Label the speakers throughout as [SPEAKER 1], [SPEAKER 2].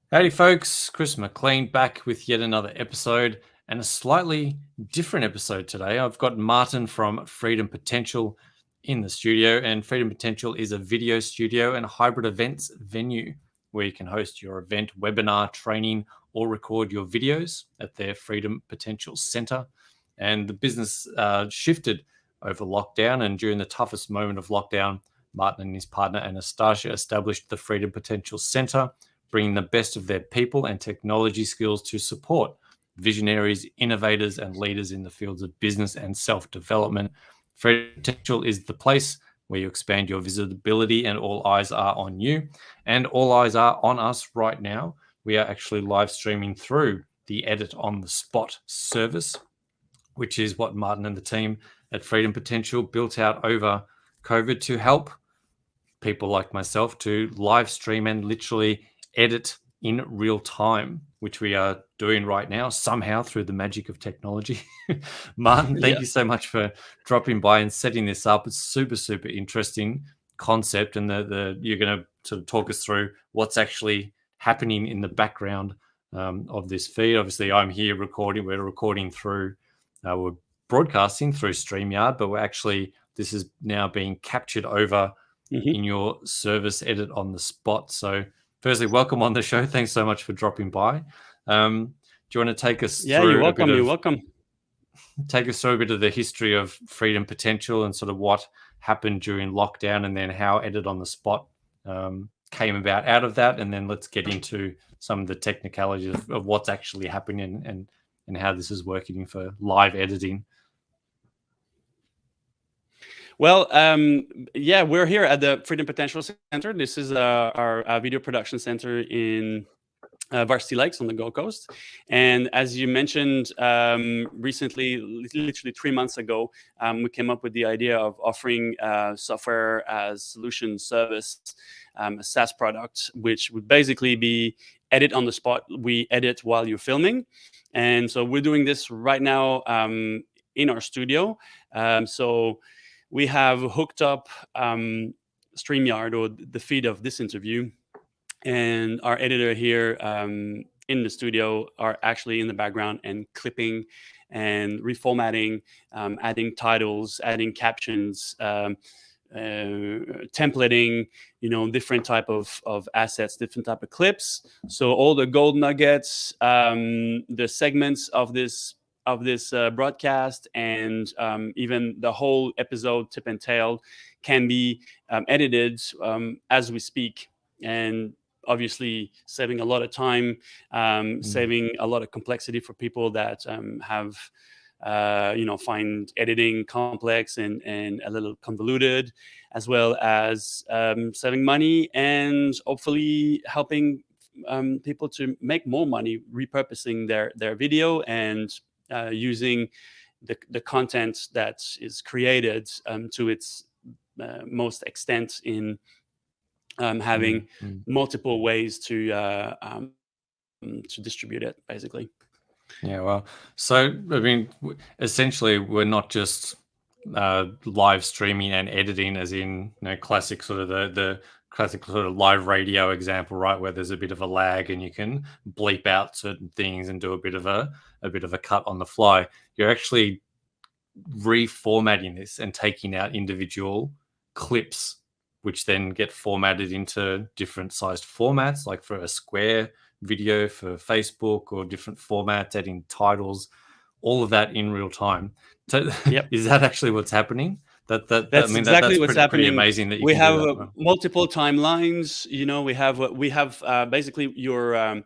[SPEAKER 1] Howdy, folks. Chris McLean back with yet another episode and a slightly different episode today. I've got Martin from Freedom Potential in the studio, and Freedom Potential is a video studio and a hybrid events venue where you can host your event, webinar, training, or record your videos at their Freedom Potential Center. And the business shifted over lockdown, and during the toughest moment of lockdown, Martin and his partner Anastasia established the Freedom Potential Center, bringing the best of their people and technology skills to support visionaries, innovators, and leaders in the fields of business and self-development. Freedom Potential is the place where you expand your visibility and all eyes are on you. And all eyes are on us right now. We are actually live streaming through the Edit on the Spot service, which is what Martin and the team at Freedom Potential built out over COVID to help people like myself to live stream and literally edit in real time, which we are doing right now somehow through the magic of technology. Martin, thank you so much for dropping by and setting this up. It's super interesting concept, and you're going to sort of talk us through what's actually happening in the background of this feed. Obviously, I'm here recording. We're recording through, we're broadcasting through StreamYard, but this is now being captured over in your service Edit on the Spot. So firstly, welcome on the show. Thanks so much for dropping by. Do you want to take us through
[SPEAKER 2] you're welcome. You're welcome.
[SPEAKER 1] Take us through a bit of the history of Freedom Potential and sort of what happened during lockdown, and then how Edit on the Spot came about out of that, and then let's get into some of the technicalities of what's actually happening and how this is working for live editing.
[SPEAKER 2] Well, we're here at the Freedom Potential Center. This is our video production center in Varsity Lakes on the Gold Coast. And as you mentioned, recently, literally 3 months ago, we came up with the idea of offering software as solution service, a SaaS product, which would basically be edit on the spot. We edit while you're filming. And so we're doing this right now in our studio. So we have hooked up StreamYard, or the feed of this interview, and our editor here in the studio are actually in the background and clipping and reformatting, adding titles, adding captions, templating, different type of assets, different type of clips. So all the gold nuggets, the segments of this broadcast, and even the whole episode, tip and tail, can be edited as we speak, and obviously saving a lot of time, saving a lot of complexity for people that find editing complex and a little convoluted, as well as saving money and hopefully helping people to make more money repurposing their video and using the content that is created to its most extent in having multiple ways to distribute it, basically.
[SPEAKER 1] Yeah, well, so I mean, essentially, we're not just live streaming and editing, as in classic sort of the classic sort of live radio example, right, where there's a bit of a lag and you can bleep out certain things and do a bit of a cut on the fly. You're actually reformatting this and taking out individual clips, which then get formatted into different sized formats, like for a square video for Facebook, or different formats, adding titles, all of that in real time. So is that actually what's happening?
[SPEAKER 2] That's exactly what's happening.
[SPEAKER 1] Pretty amazing that you
[SPEAKER 2] we
[SPEAKER 1] can
[SPEAKER 2] have
[SPEAKER 1] do that.
[SPEAKER 2] Multiple timelines. We have basically your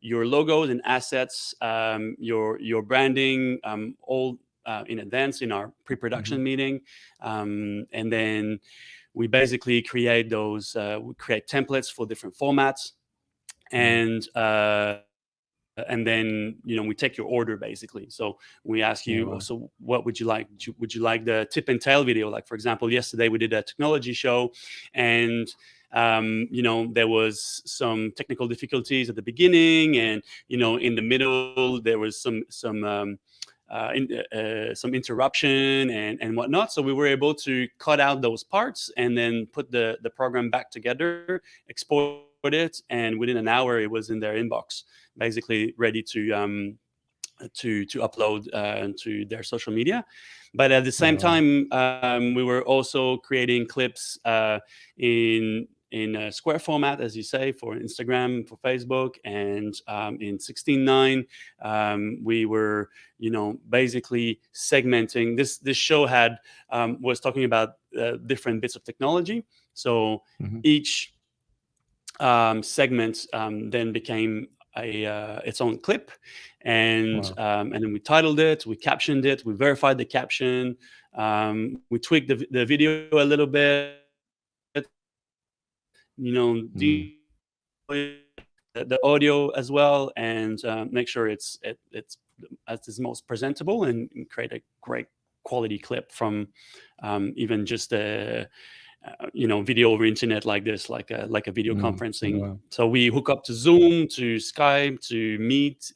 [SPEAKER 2] logos and assets, your branding, all in advance in our pre-production meeting, and then we basically create those. We create templates for different formats, and then we take your order, basically. So we ask you, so what would you like? Would you like the tip and tail video? Like, for example, yesterday we did a technology show, and there was some technical difficulties at the beginning, and in the middle there was some interruption and whatnot. So we were able to cut out those parts and then put the program back together, export it, and within an hour it was in their inbox, basically ready to upload to their social media. But at the same time, we were also creating clips in a square format, as you say, for Instagram, for Facebook, and in 16:9, we were, basically segmenting. This show was talking about different bits of technology. So each segment then became its own clip, and then we titled it, we captioned it, we verified the caption, we tweaked the video a little bit, the audio as well, and make sure it's as is most presentable, and create a great quality clip from even just a video over internet like this, like a video conferencing.
[SPEAKER 1] Wow.
[SPEAKER 2] So we hook up to Zoom, to Skype, to Meet,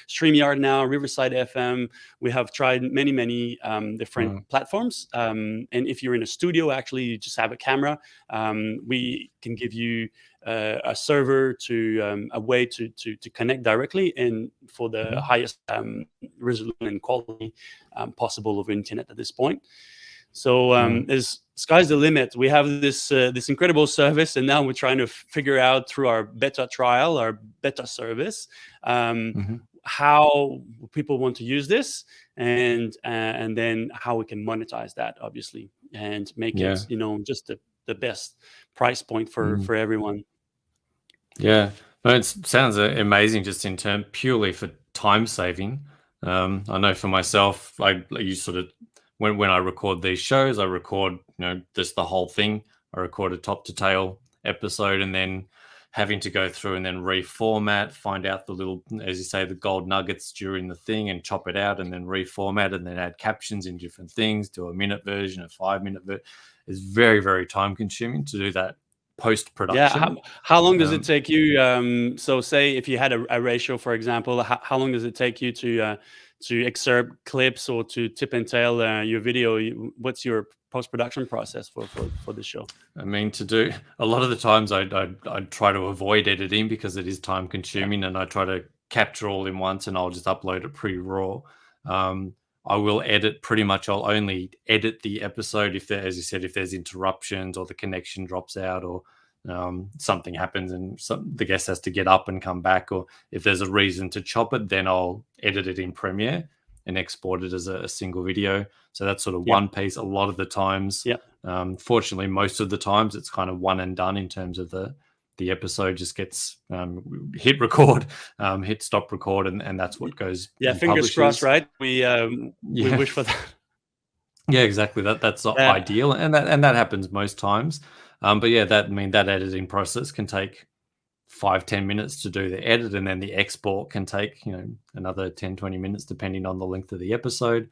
[SPEAKER 2] StreamYard now, Riverside FM. We have tried many different platforms. And if you're in a studio, actually, you just have a camera. We can give you a server to a way to connect directly, and for the highest resolution and quality possible over internet at this point. So sky's the limit. We have this incredible service, and now we're trying to figure out through our beta trial, our beta service, how people want to use this, and then how we can monetize that, obviously, and make it just the best price point for everyone.
[SPEAKER 1] Yeah, no, it sounds amazing, just in term purely for time saving. I know for myself, I use sort of. When I record these shows, I record, just the whole thing. I record a top to tail episode, and then having to go through and then reformat, find out the little, as you say, the gold nuggets during the thing, and chop it out, and then reformat, and then add captions in different things, do a minute version, a 5-minute version. It's very, very time consuming to do that post-production.
[SPEAKER 2] Yeah. How long does it take you? So say if you had a ratio, for example, how long does it take you to excerpt clips or to tip and tail your video? What's your post-production process for this show?
[SPEAKER 1] I mean, to do a lot of the times I try to avoid editing because it is time consuming, and I try to capture all in once, and I'll just upload it pretty raw. I will edit pretty much. I'll only edit the episode if there, as you said, if there's interruptions or the connection drops out, or something happens and the guest has to get up and come back, or if there's a reason to chop it, then I'll edit it in Premiere and export it as a single video. So that's sort of one piece. A lot of the times, fortunately, most of the times it's kind of one and done in terms of the episode just gets hit record, hit stop record, and that's what goes.
[SPEAKER 2] Yeah, fingers crossed, right? We wish for that.
[SPEAKER 1] Yeah, exactly. That's ideal, and that happens most times. But yeah, that editing process can take 5-10 minutes to do the edit, and then the export can take another 10-20 minutes depending on the length of the episode,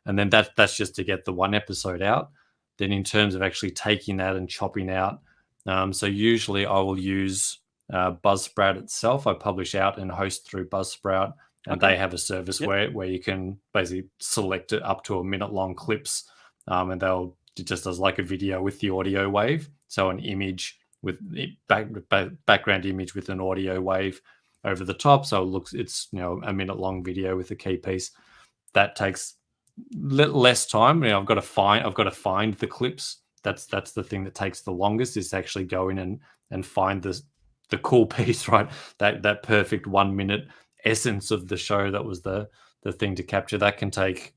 [SPEAKER 1] and then that's just to get the one episode out. Then in terms of actually taking that and chopping out, so usually I will use Buzzsprout itself. I publish out and host through Buzzsprout, and they have a service where you can basically select it up to a minute long clips, and they'll just does like a video with the audio wave. So an image with background image with an audio wave over the top. So it's a minute long video with a key piece. That takes less time. I've got to find the clips. That's the thing that takes the longest, is to actually go in and find the cool piece, right? That perfect 1 minute essence of the show that was the thing to capture. That can take,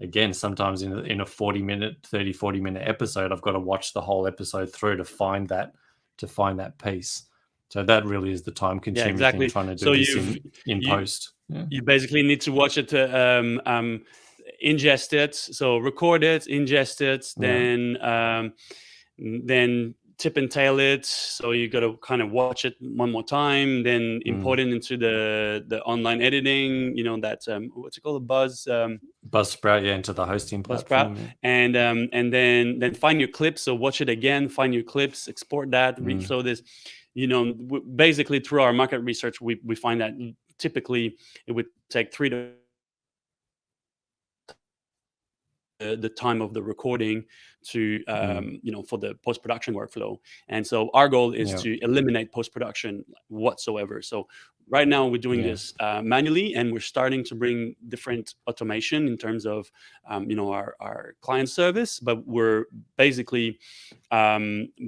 [SPEAKER 1] again, sometimes in a 30-40 minute episode, I've got to watch the whole episode through to find that piece. So that really is the time consuming thing, trying to do this in post. Yeah.
[SPEAKER 2] You basically need to watch it, ingest it, so record it, ingest it, then tip and tail it. So you got to kind of watch it one more time, then import it into the online editing. That what's it called,
[SPEAKER 1] Buzzsprout, into the hosting platform.
[SPEAKER 2] Buzzsprout, and then find your clips. So watch it again, find your clips, export that, reflow this. Basically through our market research, we find that typically it would take 3 to the time of the recording to for the post-production workflow. And so our goal is to eliminate post-production whatsoever. So right now we're doing this manually, and we're starting to bring different automation in terms of our client service, but we're basically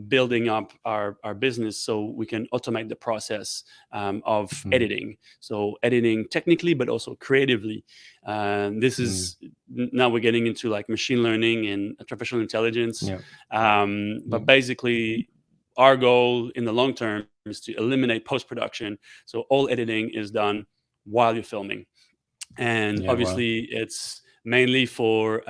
[SPEAKER 2] building up our business so we can automate the process of editing. So editing technically, but also creatively. This is now we're getting into like machine learning and artificial intelligence. But basically, our goal in the long term is to eliminate post-production. So all editing is done while you're filming. And obviously it's mainly for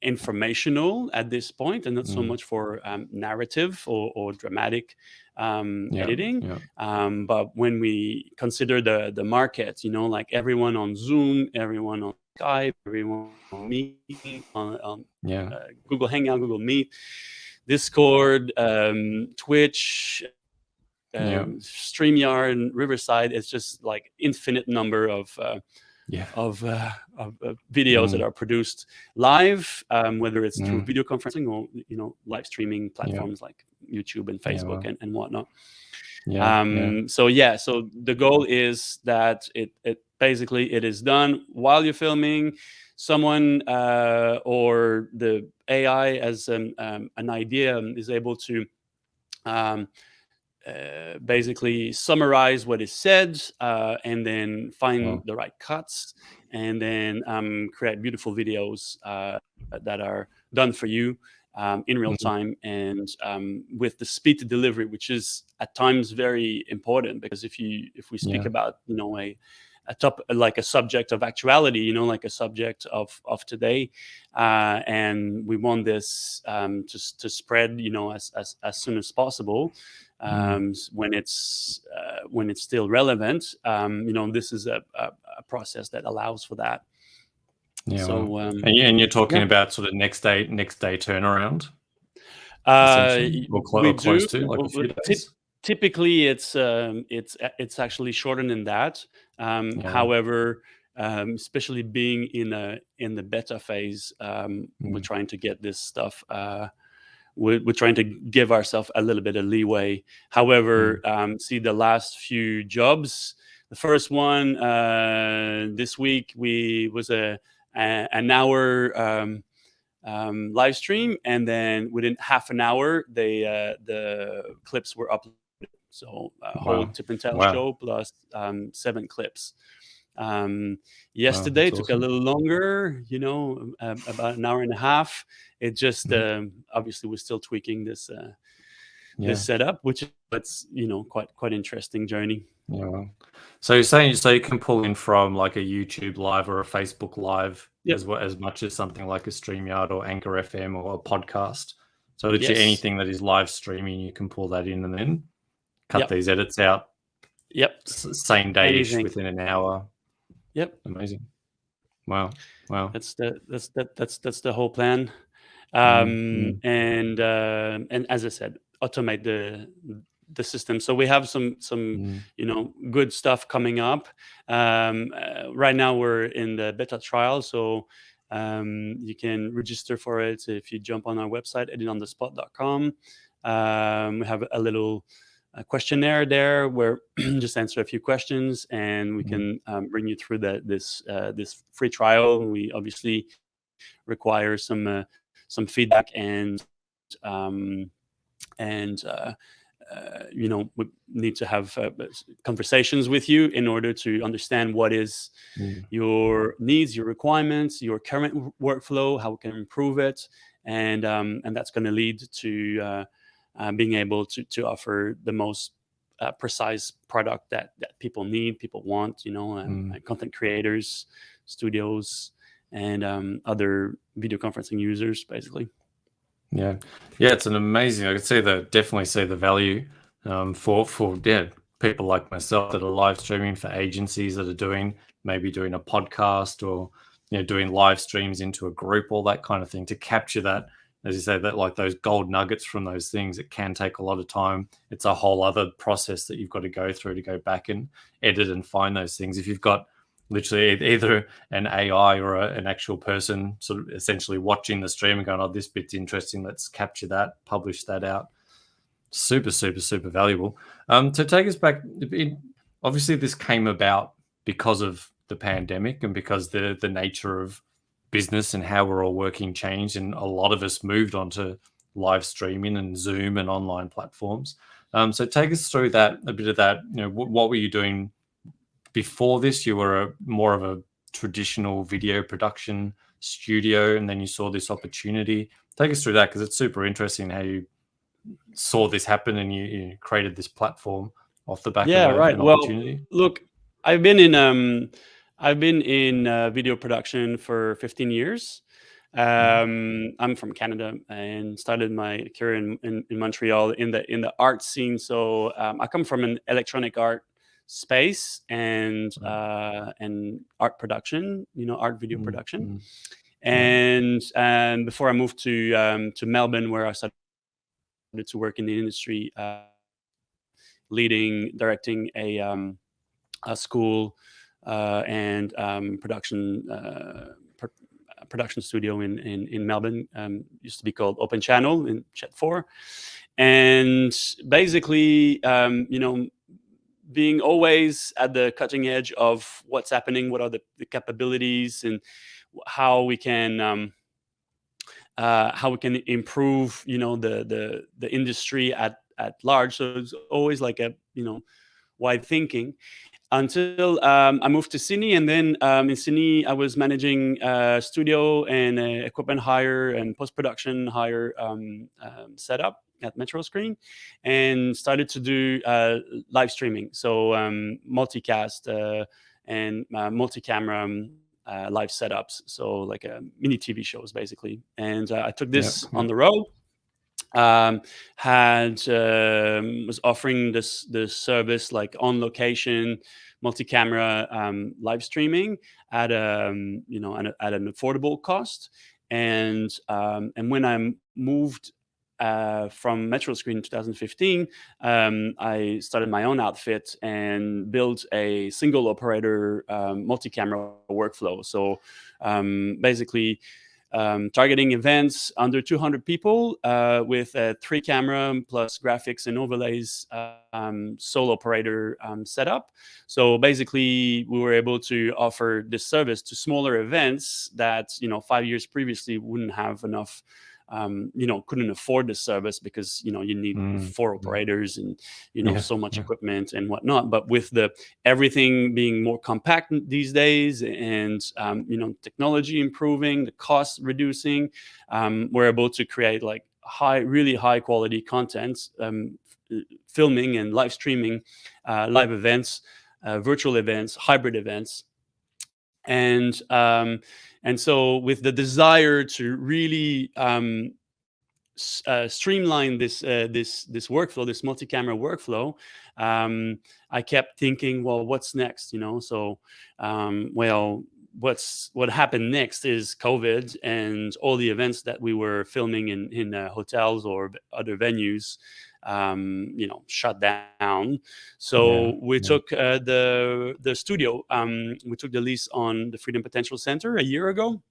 [SPEAKER 2] informational at this point, and not so much for narrative or dramatic editing. But when we consider the market, like everyone on Zoom, everyone on Skype, everyone on Meet, on Google Hangout, Google Meet, Discord, Twitch, StreamYard, Riverside, it's just like infinite number of videos that are produced live, whether it's through video conferencing or live streaming platforms like YouTube and Facebook and whatnot. So the goal is that it basically it is done while you're filming. Someone or the AI as an idea is able to basically summarize what is said, and then find the right cuts, and then create beautiful videos that are done for you in real time, and with the speed to delivery, which is at times very important, because if we speak about a top, like a subject of actuality, like a subject of today, and we want this to spread as soon as possible, when it's still relevant, this is a process that allows for that. So
[SPEAKER 1] and you're talking about sort of next day turnaround, or close to, like a few days.
[SPEAKER 2] Typically it's actually shorter than that. However, especially being in the beta phase, we're trying to get this stuff. We're trying to give ourselves a little bit of leeway. However, see the last few jobs. The first one this week was an hour live stream, and then within half an hour, the clips were uploaded. So a whole tip and tell show plus 7 clips. Yesterday took a little longer, about an hour and a half. It just obviously we're still tweaking this setup, which is quite interesting journey.
[SPEAKER 1] So you're saying you can pull in from like a YouTube live or a Facebook live as much as something like a StreamYard or Anchor FM or a podcast. So literally anything that is live streaming, you can pull that in and then cut these edits out. Same day-ish, within an hour. Amazing. Wow.
[SPEAKER 2] That's the whole plan. And as I said, automate the system. So we have some good stuff coming up. Right now we're in the beta trial, so you can register for it if you jump on our website, editonthespot.com. We have a little questionnaire there where just answer a few questions, and we can bring you through this free trial. We obviously require some feedback and we need to have conversations with you in order to understand what is your needs, your requirements, your current workflow, how we can improve it, and that's going to lead to being able to offer the most precise product that people need, people want, content creators, studios, and other video conferencing users, basically.
[SPEAKER 1] It's an amazing. I could definitely see the value for people like myself that are live streaming, for agencies that are maybe doing a podcast or doing live streams into a group, all that kind of thing, to capture that, as you say, that like those gold nuggets from those things. It can take a lot of time. It's a whole other process that you've got to go through to go back and edit and find those things. If you've got literally either an AI or an actual person sort of essentially watching the stream and going, oh, this bit's interesting, let's capture that, publish that out. Super, super, super valuable. To take us back, obviously this came about because of the pandemic and because the nature of business and how we're all working changed, and a lot of us moved on to live streaming and Zoom and online platforms. So take us through that, a bit of that. What were you doing before this? You were more of a traditional video production studio, and then you saw this opportunity. Take us through that, because it's super interesting how you saw this happen and you created this platform off the back of an opportunity.
[SPEAKER 2] Look, I've been in video production for 15 years. I'm from Canada and started my career in Montreal in the art scene. So I come from an electronic art space and art production, art video production. And before I moved to Melbourne, where I started to work in the industry, directing a school and production studio in Melbourne. Used to be called Open Channel in Chet 4. And basically, being always at the cutting edge of what's happening, what are the capabilities, and how we can improve, the industry at large. So it's always like a, wide thinking, until I moved to Sydney. And then in Sydney, I was managing studio and equipment hire and post-production hire setup at Metro Screen, and started to do live streaming. So multicast and multi-camera live setups. So like mini TV shows, basically. And I took this on the road. Was offering this service, like on location multi-camera live streaming at an affordable cost. And when I moved from Metro Screen in 2015, I started my own outfit and built a single operator multi-camera workflow. So basically, targeting events under 200 people with a 3-camera plus graphics and overlays sole operator setup. So basically, we were able to offer this service to smaller events that 5 years previously wouldn't have enough. Couldn't afford the service because you need 4 operators and so much equipment and whatnot. But with everything being more compact these days, and technology improving, the cost reducing, we're able to create like really high quality content, filming and live streaming live events, virtual events, hybrid events. And so with the desire to really streamline this workflow, this multi-camera workflow, I kept thinking, well, what's next? So what happened next is COVID, and all the events that we were filming in hotels or other venues shut down. So we took the studio. We took the lease on the Freedom Potential Center a year ago,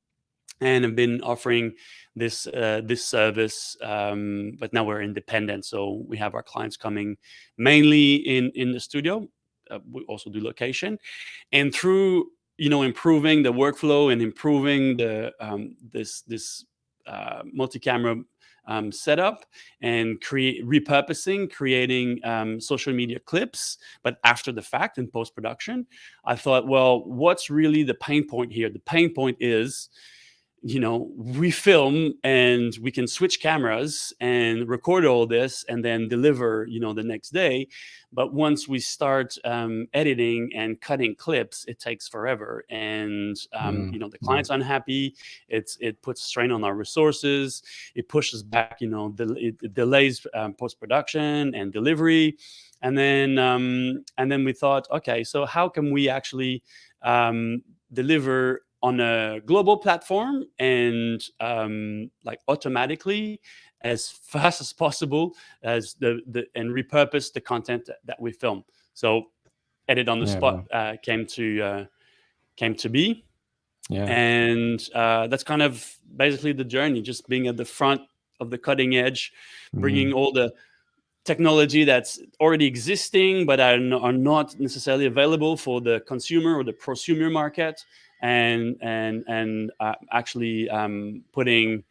[SPEAKER 2] and have been offering this service. But now we're independent, so we have our clients coming mainly in the studio. We also do location, and through improving the workflow and improving the this multi-camera setup and repurposing, creating social media clips, but after the fact in post-production, I thought, well, what's really the pain point here? The pain point is, we film and we can switch cameras and record all this and then deliver, the next day. But once we start editing and cutting clips, it takes forever. And, the client's unhappy. It puts strain on our resources. It pushes back, it delays post-production and delivery. And then we thought, okay, so how can we actually deliver on a global platform and like automatically, as fast as possible, and repurpose the content that we film. So Edit on the Spot came to came to be.
[SPEAKER 1] Yeah.
[SPEAKER 2] And that's kind of basically the journey, just being at the front of the cutting edge, bringing all the technology that's already existing but are not necessarily available for the consumer or the prosumer market, and actually putting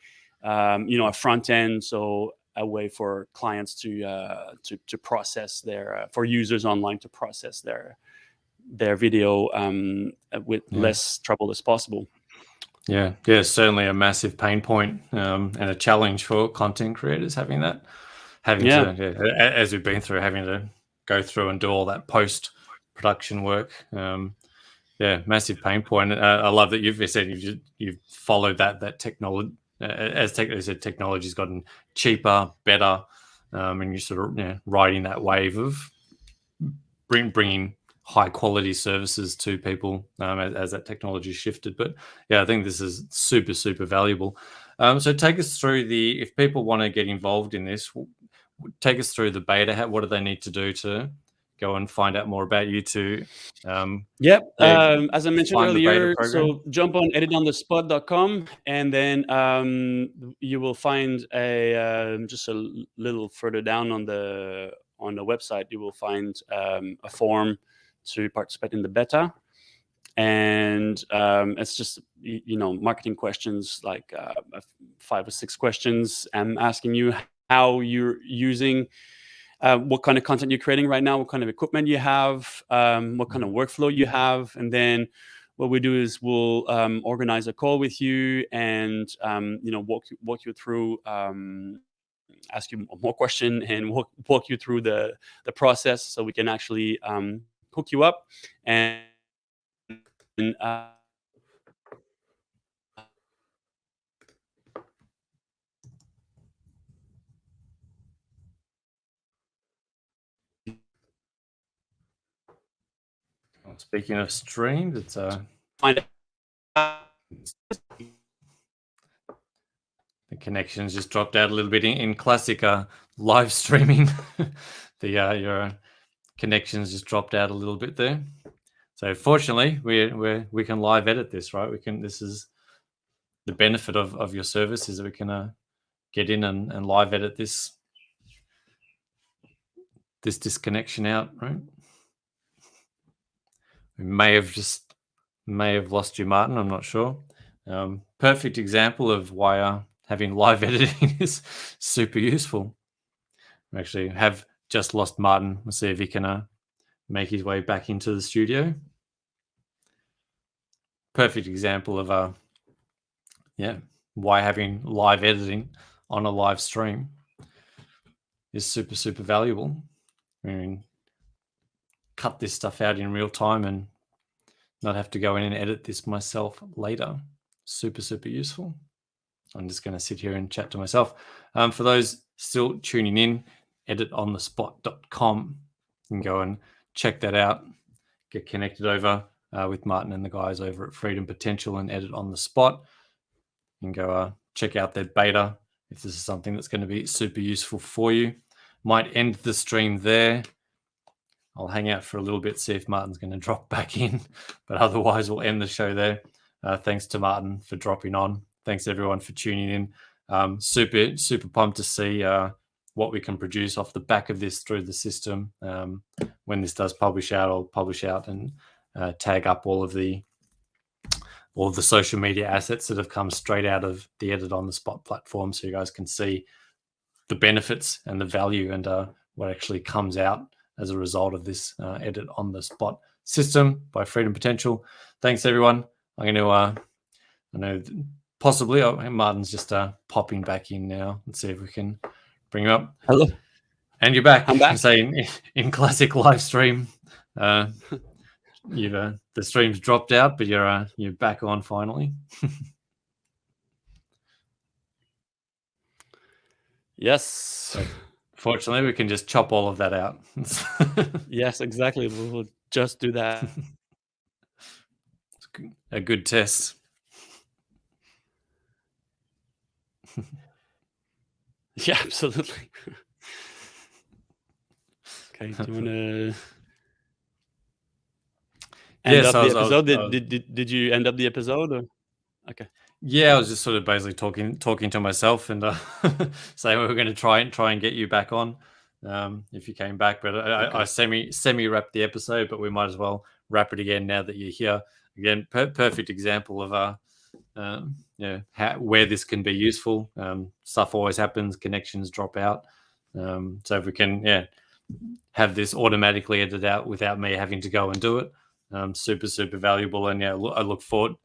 [SPEAKER 2] a front end, so a way for clients to process their for users online to process their video with less trouble as possible.
[SPEAKER 1] Yeah, certainly a massive pain point, and a challenge for content creators having to, as we've been through, having to go through and do all that post-production work. Massive pain point. I love that you've followed that technology. As said, technology's gotten cheaper, better, and you're sort of riding that wave of bringing high quality services to people as that technology shifted. But I think this is super, super valuable. So take us through if people want to get involved in this, take us through the beta. What do they need to do to go and find out more about you
[SPEAKER 2] as I mentioned earlier, so jump on editonthespot.com, and then you will find just a little further down on the website, you will find a form to participate in the beta. And it's just marketing questions, like 5 or 6 questions. I'm asking you how you're using, what kind of content you're creating right now, what kind of equipment you have, what kind of workflow you have. And then what we do is we'll organize a call with you and walk you through, ask you more question, and walk you through the process, so we can actually hook you up. And
[SPEAKER 1] speaking of streams, it's
[SPEAKER 2] find
[SPEAKER 1] the connections just dropped out a little bit in classic live streaming. Your connections just dropped out a little bit there. So fortunately, we can live edit this, right? This is the benefit of your service, is that we can get in and live edit this disconnection out, right? We may have lost you, Martin. I'm not sure. Perfect example of why having live editing is super useful. We actually have just lost Martin. We'll see if he can make his way back into the studio. Perfect example of why having live editing on a live stream is super, super valuable. I mean, cut this stuff out in real time and not have to go in and edit this myself later. Super, super useful. I'm just going to sit here and chat to myself. For those still tuning in, editonthespot.com. You can go and check that out. Get connected over with Martin and the guys over at Freedom Potential and Edit on the Spot. You can go check out their beta if this is something that's going to be super useful for you. Might end the stream there. I'll hang out for a little bit, see if Martin's going to drop back in, but otherwise we'll end the show there. Thanks to Martin for dropping on. Thanks everyone for tuning in. Super, super pumped to see what we can produce off the back of this through the system. When this does publish out, I'll publish out and tag up all of the social media assets that have come straight out of the Edit on the Spot platform, so you guys can see the benefits and the value and what actually comes out as a result of this Edit on the Spot system by Freedom Potential. Thanks everyone. I'm going to I know possibly Martin's just popping back in now. Let's see if we can bring him up.
[SPEAKER 2] Hello.
[SPEAKER 1] And you're back.
[SPEAKER 2] I'm back.
[SPEAKER 1] Say in classic live stream. You've the stream's dropped out, but you're back on finally.
[SPEAKER 2] Yes.
[SPEAKER 1] So, fortunately, we can just chop all of that out.
[SPEAKER 2] Yes, exactly. We will just do that.
[SPEAKER 1] It's a good test.
[SPEAKER 2] Yeah, absolutely. Okay, do you want to... end
[SPEAKER 1] Yes,
[SPEAKER 2] up
[SPEAKER 1] I
[SPEAKER 2] the
[SPEAKER 1] was, I was,
[SPEAKER 2] episode?
[SPEAKER 1] I was
[SPEAKER 2] Did you end up the episode? Or? Okay.
[SPEAKER 1] yeah, I was just sort of basically talking to myself and saying we were going to try and get you back on if you came back. But I semi wrapped the episode, but we might as well wrap it again now that you're here. Again, perfect example of where this can be useful. Stuff always happens, connections drop out. So if we can have this automatically edited out without me having to go and do it, super valuable. And I look forward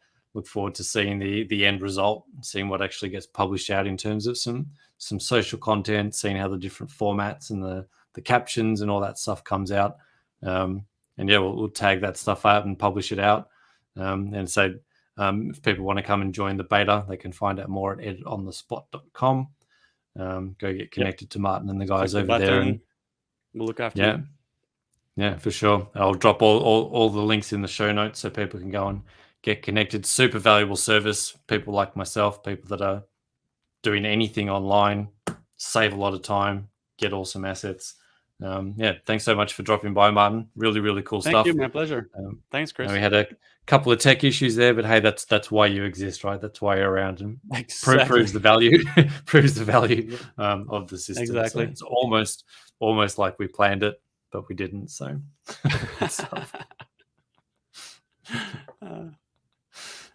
[SPEAKER 1] to seeing the end result, seeing what actually gets published out in terms of some social content, seeing how the different formats and the captions and all that stuff comes out. We'll tag that stuff out and publish it out. And so if people want to come and join the beta, they can find out more at editonthespot.com. Go get connected to Martin and the guys over there, and
[SPEAKER 2] we'll look after you.
[SPEAKER 1] Yeah, for sure. I'll drop all the links in the show notes so people can go and get connected. Super valuable service. People like myself, people that are doing anything online, save a lot of time, get awesome assets. Thanks so much for dropping by, Martin. Really cool stuff.
[SPEAKER 2] Thank you, my pleasure. Thanks, Chris.
[SPEAKER 1] We had a couple of tech issues there, but hey, that's why you exist, right? That's why you're around, and proves the value of the system.
[SPEAKER 2] Exactly.
[SPEAKER 1] So it's almost like we planned it, but we didn't. So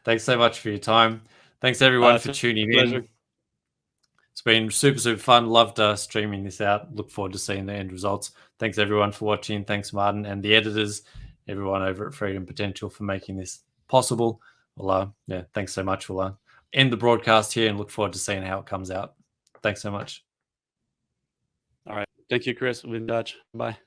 [SPEAKER 1] thanks so much for your time. Thanks everyone for tuning in. It's been super fun. Loved streaming this out. Look forward to seeing the end results. Thanks everyone for watching. Thanks Martin and the editors, everyone over at Freedom Potential for making this possible. Well, thanks so much. We'll end the broadcast here and look forward to seeing how it comes out. Thanks so much.
[SPEAKER 2] All right. Thank you, Chris. We'll be in touch. Bye.